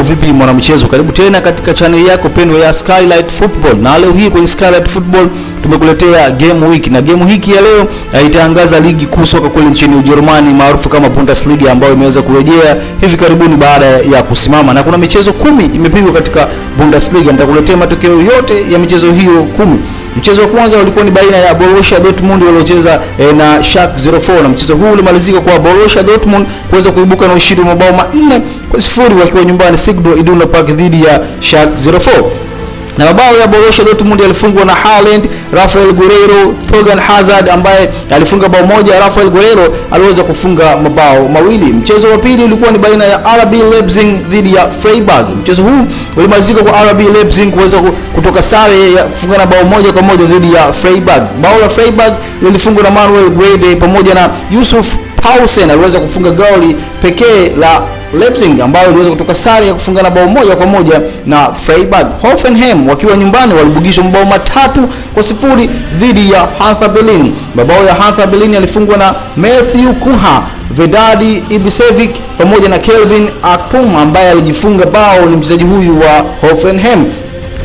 Mambo vipi mwanamchezo? Karibu tena katika channel yako pendwa ya Skylight Football. Na leo hii kwenye Skylight Football tumekuletea game week, na game week ya leo itaangaza ligi kuu soka kule nchini Ujerumani maarufu kama Bundesliga, ambayo imeweza kurejea hivi karibuni baada ya kusimama, na kuna michezo 10 imepigwa katika Bundesliga. Nitakuletea matokeo yote ya michezo hiyo 10. Mchezo wa kwanza ulikuwa ni baina ya Borussia Dortmund waliocheza na Schalke 04, na mchezo huu ulimalizika kwa Borussia Dortmund kuweza kuibuka na ushindi wa mabao 4-0 wakiwa nyumbani Signal Iduna Park dhidi ya Schalke 04. Na mabao ya Borussia Dortmund yalifungwa na Haaland, Rafael Guerreiro, Thorgan Hazard ambaye alifunga bao moja. Rafael Guerreiro aliweza kufunga mabao mawili. Mchezo wa pili ulikuwa ni baina ya RB Leipzig dhidi ya Freiburg. Mchezo huu ulimalizika kwa RB Leipzig kuweza kutoka sare ya kufunga na bao moja kwa moja dhidi ya Freiburg. Bao la Freiburg lilifungwa na Manuel Guede pamoja na Yusuf Paulsen aliweza kufunga goli pekee la Leipzig ambayo iliweza kutoka sare ya kufungana bao moja kwa moja na Freiburg. Hoffenheim wakiwa nyumbani walibugishwa mabao 3-0 dhidi ya Hertha Berlin. Mabao ya Hertha Berlin yalifungwa na Matthew Cunha, Vedadi Ibisevic pamoja na Kelvin Akpom ambaye alijifunga bao ni mchezaji huyu wa Hoffenheim.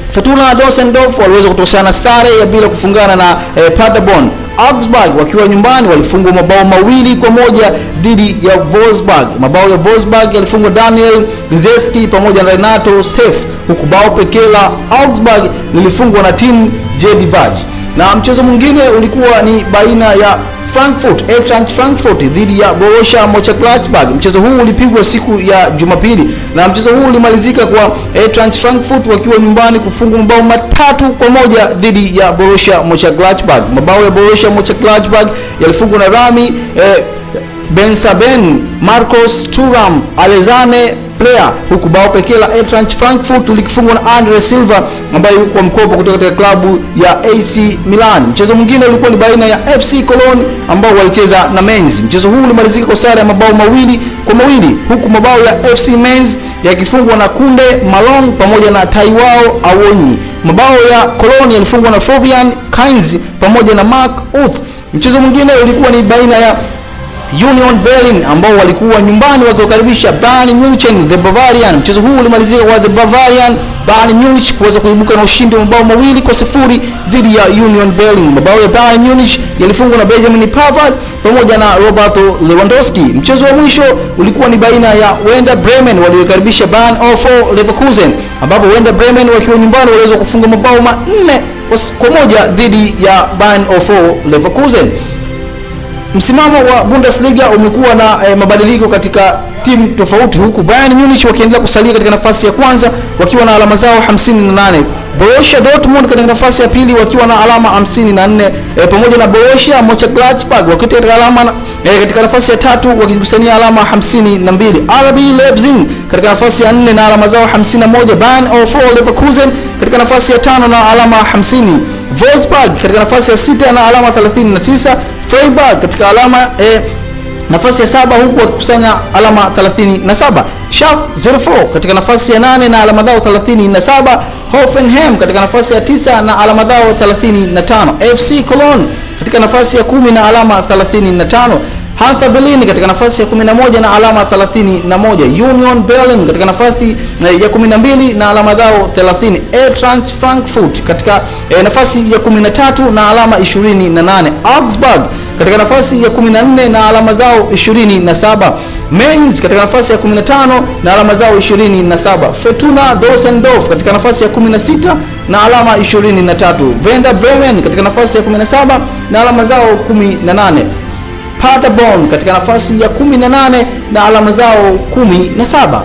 Fortuna Düsseldorf waliweza kutoshana sare ya bila kufungana na Paderborn. Augsburg wakiwa nyumbani walifungwa mabao 2-1 dhidi ya Wolfsburg. Mabao ya Wolfsburg yalifungwa Daniel Grzewski pamoja na Renato Steff, huku bao pekee la Augsburg lilifungwa na Tim Jedivaj. Na mchezo mwingine ulikuwa ni baina ya Eintracht Frankfurt dhidi ya Borussia Mönchengladbach. Mchezo huu ulipigwa siku ya Jumapili, na mchezo huu ulimalizika kwa Eintracht Frankfurt wakiwa nyumbani kufungwa mabao 3-1 dhidi ya Borussia Mönchengladbach. Mabao ya Borussia Mönchengladbach yalifungwa na Rami Bensaben, Marcos Thuram, Alexane Player, huku bao pekee la Eintracht Frankfurt likifungwa na Andre Silva ambaye yuko mkopo kutoka katika klabu ya AC Milan. Mchezo mwingine ulikuwa ni baina ya FC Cologne ambao walicheza na Mainz. Mchezo huu ulimalizika kwa sare ya mabao 2-2, huku mabao ya FC Mainz yakifungwa na Kunde Malone pamoja na Taiwo Awonyi. Mabao ya Cologne yalifungwa na Fabian Kainz pamoja na Mark Uth. Mchezo mwingine ulikuwa ni baina ya Union Berlin ambao walikuwa nyumbani wakikaribisha Bayern Munich the Bavarian. Mchezo huu ulimalizika kwa the Bayern Munich kuweza kuibuka na ushindi wa mabao 2-0 dhidi ya Union Berlin. Mabao ya Bayern Munich yalifungwa na Benjamin Pavard pamoja na Roberto Lewandowski. Mchezo wa mwisho ulikuwa ni baina ya Werder Bremen waliokaribisha Bayern 04 Leverkusen, ambapo Werder Bremen wakiwa nyumbani waliweza kufunga mabao 4-1 dhidi ya Bayern 04 Leverkusen. Msimamo wa Bundesliga umekuwa na mabadiliko katika timu tofauti, huku Bayern Munich wakiendelea kusalia katika nafasi ya kwanza wakiwa na alama zao 58. Borussia Dortmund katika nafasi ya pili wakiwa na alama 54 pamoja na Borussia Mönchengladbach wakiwa katika alama katika nafasi ya tatu wakikusanya alama 52. RB Leipzig katika nafasi ya 4 na alama zao 51. Bayern 04 Leverkusen katika nafasi ya 5 na alama 50. Wolfsburg katika nafasi ya 6 na alama 39. Freiburg katika alama nafasi ya 7 huku wakikusanya alama 37. Schalke 04 katika nafasi ya 8 na alama zao 37. Hoffenheim katika nafasi ya 9 na alama zao 35. FC Cologne katika nafasi ya 10 na alama 35. Hertha Berlin katika nafasi ya 11 na alama 31. Union Berlin katika nafasi ya 12 na alama zao 30. Eintracht Frankfurt katika nafasi ya 13 na alama 28. Augsburg katika nafasi ya 14 na alama zao 27. Mainz katika nafasi ya 15 na alama zao 27. Fortuna Düsseldorf katika nafasi ya 16 na alama 23. Werder Bremen katika nafasi ya 17 na alama zao 18. Paderborn katika nafasi ya 18 na alama zao 17.